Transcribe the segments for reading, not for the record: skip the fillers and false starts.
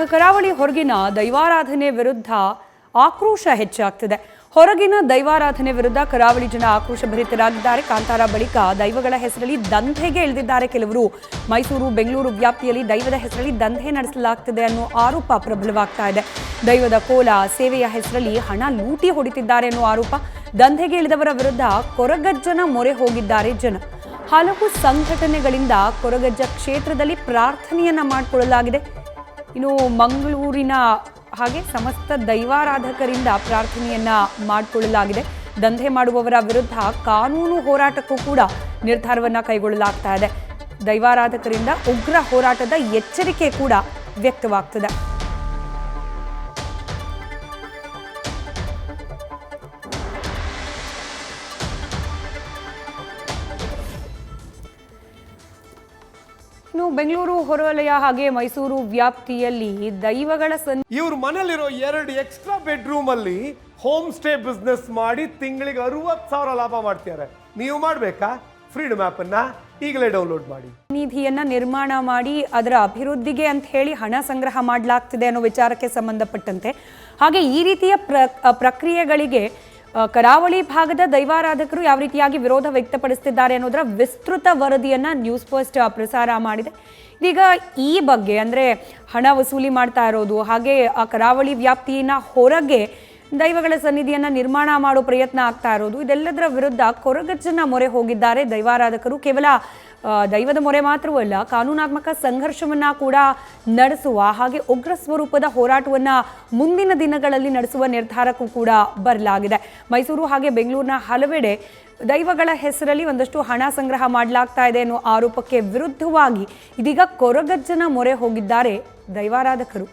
ಕರಾವಳಿ ಹೊರಗಿನ ದೈವಾರಾಧನೆ ವಿರುದ್ಧ ಆಕ್ರೋಶ ಹೆಚ್ಚಾಗ್ತಿದೆ. ಹೊರಗಿನ ದೈವಾರಾಧನೆ ವಿರುದ್ಧ ಕರಾವಳಿ ಜನ ಆಕ್ರೋಶಭರಿತರಾಗಿದ್ದಾರೆ. ಕಾಂತಾರ ಬಳಿಕ ದೈವಗಳ ಹೆಸರಲ್ಲಿ ದಂಧೆಗೆ ಇಳಿದಿದ್ದಾರೆ ಕೆಲವರು. ಮೈಸೂರು, ಬೆಂಗಳೂರು ವ್ಯಾಪ್ತಿಯಲ್ಲಿ ದೈವದ ಹೆಸರಲ್ಲಿ ದಂಧೆ ನಡೆಸಲಾಗ್ತಿದೆ ಅನ್ನೋ ಆರೋಪ ಪ್ರಬಲವಾಗ್ತಾ ಇದೆ. ದೈವದ ಕೋಲ ಸೇವೆಯ ಹೆಸರಲ್ಲಿ ಹಣ ಲೂಟಿ ಹೊಡಿತಿದ್ದಾರೆ ಅನ್ನೋ ಆರೋಪ. ದಂಧೆಗೆ ಇಳಿದವರ ವಿರುದ್ಧ ಕೊರಗಜ್ಜನ ಮೊರೆ ಹೋಗಿದ್ದಾರೆ ಜನ. ಹಲವು ಸಂಘಟನೆಗಳಿಂದ ಕೊರಗಜ್ಜ ಕ್ಷೇತ್ರದಲ್ಲಿ ಪ್ರಾರ್ಥನೆಯನ್ನ ಮಾಡಿಕೊಳ್ಳಲಾಗಿದೆ. ಇನ್ನು ಮಂಗಳೂರಿನ ಹಾಗೆ ಸಮಸ್ತ ದೈವಾರಾಧಕರಿಂದ ಪ್ರಾರ್ಥನೆಯನ್ನ ಮಾಡಿಕೊಳ್ಳಲಾಗಿದೆ. ದಂಧೆ ಮಾಡುವವರ ವಿರುದ್ಧ ಕಾನೂನು ಹೋರಾಟಕ್ಕೂ ಕೂಡ ನಿರ್ಧಾರವನ್ನ ಕೈಗೊಳ್ಳಲಾಗ್ತಾ ಇದೆ. ದೈವಾರಾಧಕರಿಂದ ಉಗ್ರ ಹೋರಾಟದ ಎಚ್ಚರಿಕೆ ಕೂಡ ವ್ಯಕ್ತವಾಗ್ತಿದೆ. ಬೆಂಗಳೂರು ಹೊರವಲಯ ಹಾಗೆ ಮೈಸೂರು ವ್ಯಾಪ್ತಿಯಲ್ಲಿ ದೈವಗಳ ಇವ್ರ ಮನೇಲಿರೋ 2 ಎಕ್ಸ್ಟ್ರಾ ಬೆಡ್ರೂಮ್ ಅಲ್ಲಿ ಹೋಮ್ ಸ್ಟೇ ಬಿಸ್ನೆಸ್ ಮಾಡಿ ತಿಂಗಳಿಗೆ 60,000 ಲಾಭ ಮಾಡ್ತಿದ್ದಾರೆ. ನೀವು ಮಾಡ್ಬೇಕಾ? ಫ್ರೀಡಮ್ ಆಪ್ ಅನ್ನ ಈಗಲೇ ಡೌನ್ಲೋಡ್ ಮಾಡಿ. ನಿಧಿಯನ್ನ ನಿರ್ಮಾಣ ಮಾಡಿ ಅದರ ಅಭಿವೃದ್ಧಿಗೆ ಅಂತ ಹೇಳಿ ಹಣ ಸಂಗ್ರಹ ಮಾಡಲಾಗ್ತಿದೆ ಅನ್ನೋ ವಿಚಾರಕ್ಕೆ ಸಂಬಂಧಪಟ್ಟಂತೆ ಹಾಗೆ ಈ ರೀತಿಯ ಪ್ರಕ್ರಿಯೆಗಳಿಗೆ ಕರಾವಳಿ ಭಾಗದ ದೈವಾರಾಧಕರು ಯಾವ ರೀತಿಯಾಗಿ ವಿರೋಧ ವ್ಯಕ್ತಪಡಿಸುತ್ತಿದ್ದಾರೆ ಅನ್ನೋದರ ವಿಸ್ತೃತ ವರದಿಯನ್ನ ನ್ಯೂಸ್ ಫಸ್ಟ್ ಪ್ರಸಾರ ಮಾಡಿದೆ. ಇದೀಗ ಈ ಬಗ್ಗೆ ಅಂದರೆ ಹಣ ವಸೂಲಿ ಮಾಡ್ತಾ ಇರೋದು ಹಾಗೆ ಆ ಕರಾವಳಿ ವ್ಯಾಪ್ತಿಯ ಹೊರಗೆ ದೈವಗಳ ಸನ್ನಿಧಿಯನ್ನ ನಿರ್ಮಾಣ ಮಾಡೋ ಪ್ರಯತ್ನ ಆಗ್ತಾ ಇರೋದು, ಇದೆಲ್ಲದರ ವಿರುದ್ಧ ಕೊರಗಜ್ಜನ ಮೊರೆ ಹೋಗಿದ್ದಾರೆ ದೈವಾರಾಧಕರು. ಕೇವಲ ದೈವದ ಮೊರೆ ಮಾತ್ರವಲ್ಲ, ಕಾನೂನಾತ್ಮಕ ಸಂಘರ್ಷವನ್ನ ಕೂಡ ನಡೆಸುವ ಹಾಗೆ ಉಗ್ರ ಸ್ವರೂಪದ ಹೋರಾಟವನ್ನ ಮುಂದಿನ ದಿನಗಳಲ್ಲಿ ನಡೆಸುವ ನಿರ್ಧಾರಕ್ಕೂ ಕೂಡ ಬರಲಾಗಿದೆ. ಮೈಸೂರು ಹಾಗೆ ಬೆಂಗಳೂರಿನ ಹಲವೆಡೆ ದೈವಗಳ ಹೆಸರಲ್ಲಿ ಒಂದಷ್ಟು ಹಣ ಸಂಗ್ರಹ ಮಾಡಲಾಗ್ತಾ ಇದೆ ಅನ್ನೋ ಆರೋಪಕ್ಕೆ ವಿರುದ್ಧವಾಗಿ ಇದೀಗ ಕೊರಗಜ್ಜನ ಮೊರೆ ಹೋಗಿದ್ದಾರೆ ದೈವಾರಾಧಕರು.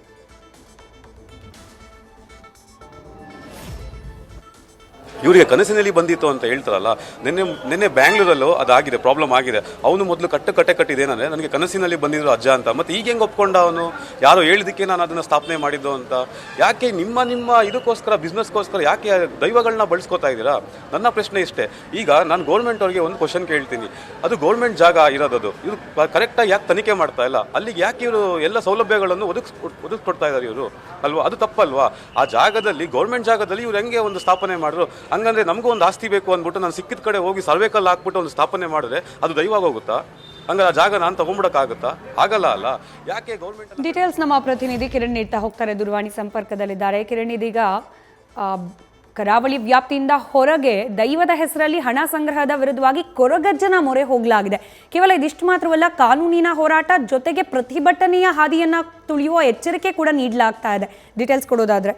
ಇವರಿಗೆ ಕನಸಿನಲ್ಲಿ ಬಂದಿತ್ತು ಅಂತ ಹೇಳ್ತಾರಲ್ಲ, ನಿನ್ನೆ ಬ್ಯಾಂಗ್ಳೂರಲ್ಲೂ ಅದಾಗಿದೆ, ಪ್ರಾಬ್ಲಮ್ ಆಗಿದೆ. ಅವನು ಮೊದಲು ಕಟ್ಟೆ ಕಟ್ಟಿದ್ದೇನಂದರೆ ನನಗೆ ಕನಸಿನಲ್ಲಿ ಬಂದಿದ್ರು ಅಜ್ಜ ಅಂತ. ಮತ್ತು ಈಗ ಹೆಂಗೆ ಒಪ್ಕೊಂಡ ಅವನು? ಯಾರೋ ಹೇಳಿದಕ್ಕೆ ನಾನು ಅದನ್ನು ಸ್ಥಾಪನೆ ಮಾಡಿದ್ದು ಅಂತ. ಯಾಕೆ ನಿಮ್ಮ ಇದಕ್ಕೋಸ್ಕರ, ಬಿಸ್ನೆಸ್ಗೋಸ್ಕರ ಯಾಕೆ ದೈವಗಳನ್ನ ಬಳಸ್ಕೋತಾ ಇದ್ದೀರಾ? ನನ್ನ ಪ್ರಶ್ನೆ ಇಷ್ಟೇ. ಈಗ ನಾನು ಗೌರ್ಮೆಂಟ್ ಅವ್ರಿಗೆ ಒಂದು ಕ್ವಶನ್ ಕೇಳ್ತೀನಿ, ಅದು ಗೌರ್ಮೆಂಟ್ ಜಾಗ ಇರೋದು, ಇವರು ಕರೆಕ್ಟಾಗಿ ಯಾಕೆ ತನಿಖೆ ಮಾಡ್ತಾ ಇಲ್ಲ? ಅಲ್ಲಿಗೆ ಯಾಕೆ ಇವರು ಎಲ್ಲ ಸೌಲಭ್ಯಗಳನ್ನು ಒದಗಿಸ್ಕೊಡ್ತಾ ಇದ್ದಾರೆ ಇವರು ಅಲ್ವಾ? ಅದು ತಪ್ಪಲ್ವಾ? ಆ ಜಾಗದಲ್ಲಿ, ಗೌರ್ಮೆಂಟ್ ಜಾಗದಲ್ಲಿ ಇವ್ರು ಹೆಂಗೆ ಒಂದು ಸ್ಥಾಪನೆ ಮಾಡಿದ್ರು? ಹಂಗಂದ್ರೆ ನಮಗೂ ಒಂದು ಆಸ್ತಿ ಬೇಕು ಅಂದ್ಬಿಟ್ಟು ನಾನು ಸಿಕ್ಕಿದ ಕಡೆ ಹೋಗಿ ಸರ್ವೇಕಲ್ ಹಾಕ್ಬಿಟ್ಟು ಒಂದು ಸ್ಥಾಪನೆ ಮಾಡಿದ್ರೆ ಅದು ದೈವ ಹೋಗುತ್ತಾ? ಹಂಗಾರೆ ಆ ಜಾಗ ನಾನು ತಗೊಂಡ್ಬಿಡಕ್ಕಾಗುತ್ತಾ? ಆಗಲ್ಲ ಅಲ್ಲ. ಯಾಕೆ ಗೌರ್ಮೆಂಟ್? ಡೀಟೇಲ್ಸ್ ನಮ್ಮ ಪ್ರತಿನಿಧಿ ಕಿರಣ್ ನೀಡ್ತಾ ಹೋಗ್ತಾರೆ, ದೂರವಾಣಿ ಸಂಪರ್ಕದಲ್ಲಿದ್ದಾರೆ. ಕಿರಣ್, ಇದೀಗ ಕರಾವಳಿ ವ್ಯಾಪ್ತಿಯಿಂದ ಹೊರಗೆ ದೈವದ ಹೆಸರಲ್ಲಿ ಹಣ ಸಂಗ್ರಹದ ವಿರುದ್ಧವಾಗಿ ಕೊರಗಜ್ಜನ ಮೊರೆ ಹೋಗಲಾಗಿದೆ. ಕೇವಲ ಇದಿಷ್ಟು ಮಾತ್ರವಲ್ಲ, ಕಾನೂನಿನ ಹೋರಾಟ ಜೊತೆಗೆ ಪ್ರತಿಭಟನೆಯ ಹಾದಿಯನ್ನ ತುಳಿಯುವ ಎಚ್ಚರಿಕೆ ಕೂಡ ನೀಡಲಾಗ್ತಾ ಇದೆ. ಡೀಟೇಲ್ಸ್ ಕೊಡೋದಾದ್ರೆ?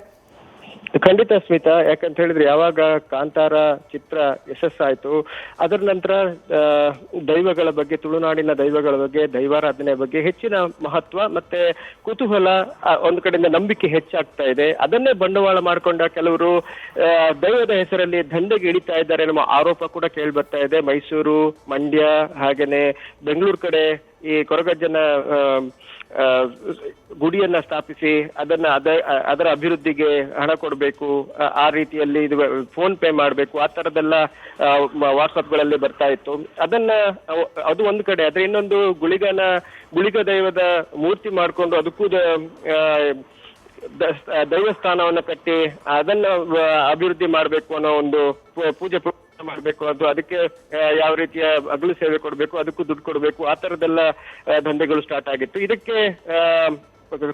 ಖಂಡಿತ ಸ್ಮಿತಾ, ಯಾಕಂತ ಹೇಳಿದ್ರೆ ಯಾವಾಗ ಕಾಂತಾರ ಚಿತ್ರ ಯಶಸ್ಸಾಯ್ತು ಅದರ ನಂತರ ದೈವಗಳ ಬಗ್ಗೆ, ತುಳುನಾಡಿನ ದೈವಗಳ ಬಗ್ಗೆ, ದೈವಾರಾಧನೆ ಬಗ್ಗೆ ಹೆಚ್ಚಿನ ಮಹತ್ವ ಮತ್ತೆ ಕುತೂಹಲ, ಒಂದು ಕಡೆಯಿಂದ ನಂಬಿಕೆ ಹೆಚ್ಚಾಗ್ತಾ ಇದೆ. ಅದನ್ನೇ ಬಂಡವಾಳ ಮಾಡಿಕೊಂಡ ಕೆಲವರು ದೈವದ ಹೆಸರಲ್ಲಿ ದಂಧೆಗೆ ಇಳಿತಾ ಇದ್ದಾರೆ ನಮ್ಮ ಆರೋಪ ಕೂಡ ಕೇಳಿ ಬರ್ತಾ ಇದೆ. ಮೈಸೂರು, ಮಂಡ್ಯ ಹಾಗೇನೆ ಬೆಂಗಳೂರು ಕಡೆ ಈ ಕೊರಗಜ್ಜನ ಗುಡಿಯನ್ನ ಸ್ಥಾಪಿಸಿ ಅದರ ಅಭಿವೃದ್ಧಿಗೆ ಹಣ ಕೊಡಬೇಕು, ಆ ರೀತಿಯಲ್ಲಿ ಇದು ಫೋನ್ ಪೇ ಮಾಡಬೇಕು, ಆ ತರದೆಲ್ಲ ವಾಟ್ಸಪ್ಗಳಲ್ಲಿ ಬರ್ತಾ ಇತ್ತು. ಅದು ಒಂದು ಕಡೆ. ಆದ್ರೆ ಇನ್ನೊಂದು ಗುಳಿಗ ದೈವದ ಮೂರ್ತಿ ಮಾಡಿಕೊಂಡು ಅದಕ್ಕೂ ದೈವಸ್ಥಾನವನ್ನ ಕಟ್ಟಿ ಅದನ್ನ ಅಭಿವೃದ್ಧಿ ಮಾಡಬೇಕು ಅನ್ನೋ ಒಂದು ಪೂಜೆ ಮಾಡಬೇಕು, ಅದು ಅದಕ್ಕೆ ಯಾವ ರೀತಿಯ ಅಗಲು ಸೇವೆ ಕೊಡಬೇಕು, ಅದಕ್ಕೂ ದುಡ್ಡು ಕೊಡಬೇಕು, ಆ ತರದೆಲ್ಲ ದಂಧೆಗಳು ಸ್ಟಾರ್ಟ್ ಆಗಿತ್ತು. ಇದಕ್ಕೆ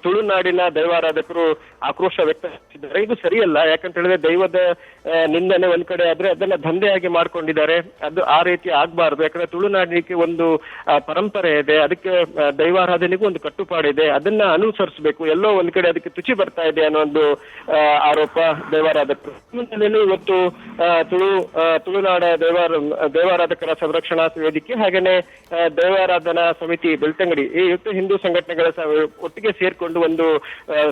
ತುಳುನಾಡಿನ ದೈವಾರಾಧಕರು ಆಕ್ರೋಶ ವ್ಯಕ್ತಪಡಿಸಿದ್ದಾರೆ. ಇದು ಸರಿಯಲ್ಲ. ಯಾಕಂತ ಹೇಳಿದ್ರೆ ದೈವದ ನಿಂದನೆ ಒಂದ್ ಕಡೆ ಆದ್ರೆ ಅದನ್ನ ದಂಧೆಯಾಗಿ ಮಾಡ್ಕೊಂಡಿದ್ದಾರೆ. ಅದು ಆ ರೀತಿ ಆಗ್ಬಾರ್ದು. ಯಾಕಂದ್ರೆ ತುಳುನಾಡಿಗೆ ಒಂದು ಪರಂಪರೆ ಇದೆ, ಅದಕ್ಕೆ ದೈವಾರಾಧನೆಗೂ ಒಂದು ಕಟ್ಟುಪಾಡಿದೆ, ಅದನ್ನ ಅನುಸರಿಸಬೇಕು. ಎಲ್ಲೋ ಒಂದ್ ಕಡೆ ಅದಕ್ಕೆ ತುಚಿ ಬರ್ತಾ ಇದೆ ಅನ್ನೋ ಒಂದು ಆರೋಪ ದೈವಾರಾಧಕರು. ಇವತ್ತು ತುಳುನಾಡ ದೈವಾರಾಧಕರ ಸಂರಕ್ಷಣಾ ವೇದಿಕೆ ಹಾಗೇನೆ ದೈವಾರಾಧನಾ ಸಮಿತಿ ಬೆಳ್ತಂಗಡಿ, ಈ ಹಿಂದೂ ಸಂಘಟನೆಗಳ ಒಟ್ಟಿಗೆ ಸೇರ್ಕೊಂಡು ಒಂದು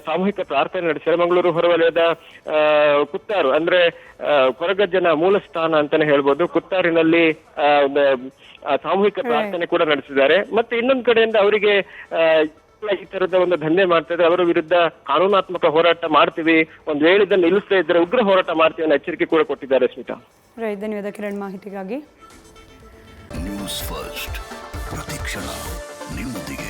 ಸಾಮೂಹಿಕ ಪ್ರಾರ್ಥನೆ ನಡೆಸಿದ್ದಾರೆ. ಮಂಗಳೂರು ಹೊರವಲಯದ ಕುತ್ತಾರು ಅಂದ್ರೆ ಕೊರಗಜ್ಜನ ಮೂಲ ಸ್ಥಾನ ಅಂತಾನೆ ಹೇಳ್ಬೋದು. ಕುತ್ತಾರಿನಲ್ಲಿ ಸಾಮೂಹಿಕ ಪ್ರಾರ್ಥನೆ ಕೂಡ ನಡೆಸಿದ್ದಾರೆ. ಮತ್ತೆ ಇನ್ನೊಂದು ಕಡೆಯಿಂದ ಅವರಿಗೆ ಈ ತರದ ಒಂದು ದಂಧೆ ಮಾಡ್ತಾ ಇದ್ರೆ ಅವರ ವಿರುದ್ಧ ಕಾನೂನಾತ್ಮಕ ಹೋರಾಟ ಮಾಡ್ತೀವಿ, ಒಂದ್ ವೇಳೆ ಇದನ್ನು ನಿಲ್ಲಿಸದೇ ಇದ್ರೆ ಉಗ್ರ ಹೋರಾಟ ಮಾಡ್ತೀವಿ ಅನ್ನೋ ಎಚ್ಚರಿಕೆ ಕೂಡ ಕೊಟ್ಟಿದ್ದಾರೆ. ಸ್ಮಿತಾ, ಧನ್ಯವಾದ ಕಿರಣ್ ಮಾಹಿತಿಗಾಗಿ. ನ್ಯೂಸ್ ಫಸ್ಟ್ ಪ್ರತಿಕ್ಷಣ ನಿಮ್ಮೊಂದಿಗೆ.